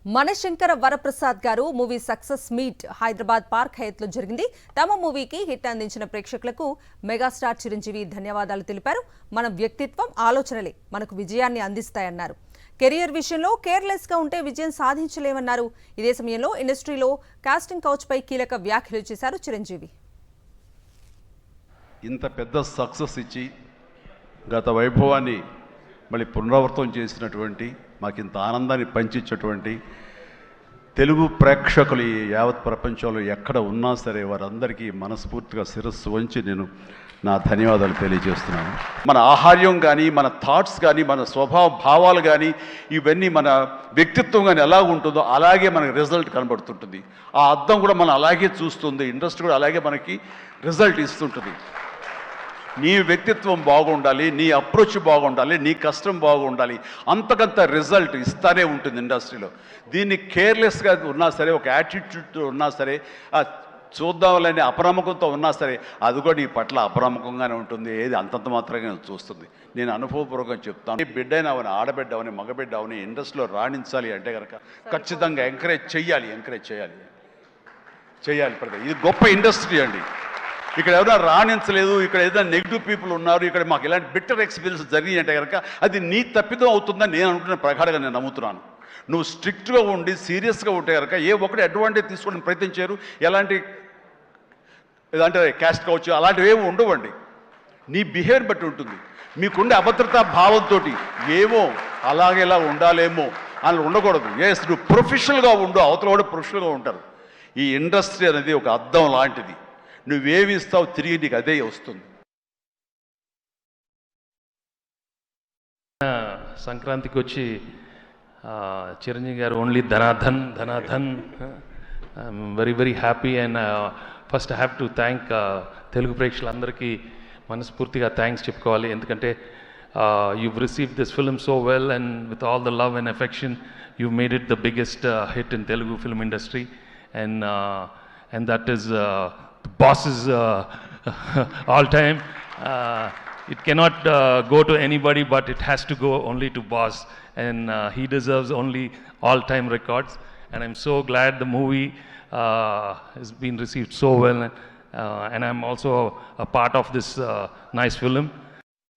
మనశంకర Varaprasad Garu movie success meet Hyderabad park హయత్లో జరిగింది. తమ మూవీకి హిట్ అందించిన ప్రేక్షకులకు మెగాస్టార్ చిరంజీవి ధన్యవాదాలు తెలిపారు. మన వ్యక్తిత్వం, ఆలోచనలే మనకు విజయాన్ని అందిస్తాయన్నారు. కెరియర్ విషయంలో కేర్లెస్ గా ఉంటే విజయం సాధించలేమన్నారు. ఇదే సమయంలో ఇండస్ట్రీలో కాస్టింగ్ కౌచ్ పై కీలక వ్యాఖ్యలు చేశారు చిరంజీవి. ఇంత పెద్ద సక్సెస్ ఇచ్చి గత వైభవాన్ని మళ్ళీ పునరావృతం చేసినటువంటి, మాకు ఇంత ఆనందాన్ని పంచించేటువంటి తెలుగు ప్రేక్షకులు ఈ యావత్ ప్రపంచంలో ఎక్కడ ఉన్నా సరే వారందరికీ మనస్ఫూర్తిగా శిరస్సు వంచి నేను నా ధన్యవాదాలు తెలియజేస్తున్నాను. మన ఆహార్యం కానీ, మన థాట్స్ కానీ, మన స్వభావ భావాలు కానీ, ఇవన్నీ మన వ్యక్తిత్వం కానీ ఎలా ఉంటుందో అలాగే మనకి రిజల్ట్ కనబడుతుంటుంది. ఆ అద్దం కూడా మనం అలాగే చూస్తుంది, ఇండస్ట్రీ కూడా అలాగే మనకి రిజల్ట్ ఇస్తుంటుంది. నీ వ్యక్తిత్వం బాగుండాలి, నీ అప్రోచ్ బాగుండాలి, నీ కష్టం బాగుండాలి, అంతకంత రిజల్ట్ ఇస్తానే ఉంటుంది ఇండస్ట్రీలో. దీన్ని కేర్లెస్గా ఉన్నా సరే, ఒక యాటిట్యూడ్తో ఉన్నా సరే, చూద్దామని అప్రమకంతో ఉన్నా సరే, అది కూడా నీ పట్ల అప్రమకంగానే ఉంటుంది. ఏది అంతంత మాత్రంగా చూస్తుంది. నేను అనుభవపూర్వకంగా చెప్తాను. బిడ్డైన అవని, ఆడబిడ్డ అవని, మగబిడ్డ అవని ఇండస్ట్రీలో రాణించాలి అంటే కనుక ఖచ్చితంగా ఎంకరేజ్ చేయాలి. ఇది గొప్ప ఇండస్ట్రీ అండి. ఇక్కడ ఎవరైనా రాణించలేదు, ఇక్కడ ఏదైనా నెగిటివ్ పీపుల్ ఉన్నారు, ఇక్కడ మాకు ఇలాంటి బిట్టర్ ఎక్స్పీరియన్స్ జరిగింది అంటే కనుక అది నీ తప్పిదం అవుతుందని నేను అనుకుంటున్న ప్రగాఢంగా నేను నమ్ముతున్నాను. నువ్వు స్ట్రిక్ట్గా ఉండి సీరియస్గా ఉంటే కనుక ఏ ఒక్కటి అడ్వాంటేజ్ తీసుకోవడానికి ప్రయత్నించారు. ఎలాంటి ఏదంటే క్యాస్ట్ కావచ్చు అలాంటివి ఏమి ఉండవండి. నీ బిహేవియర్ బట్టి ఉంటుంది. మీకుండే అభద్రతా భావంతో ఏమో అలాగేలా ఉండాలేమో అని ఉండకూడదు. ఎస్, నువ్వు ప్రొఫెషనల్గా ఉండు, అవతల కూడా ప్రొఫెషనల్గా ఉంటారు. ఈ ఇండస్ట్రీ అనేది ఒక అద్దం లాంటిది. నువ్వేమి ఇస్తావు తిరిగి నీకు అదే వస్తుంది. సంక్రాంతికి వచ్చి చిరంజీవి గారు ఓన్లీ ధనాధన్ ధనాధన్. I'm very very happy. And first I have to thank Telugu ప్రేక్షకులందరికీ మనస్ఫూర్తిగా థ్యాంక్స్ చెప్పుకోవాలి. ఎందుకంటే you've received this film so well, and with all the love and affection you've made it the biggest hit in Telugu film industry, and that is the boss's all time. It cannot go to anybody, but it has to go only to boss, and he deserves only all time records. And I'm so glad the movie has been received so well, and I'm also a part of this nice film.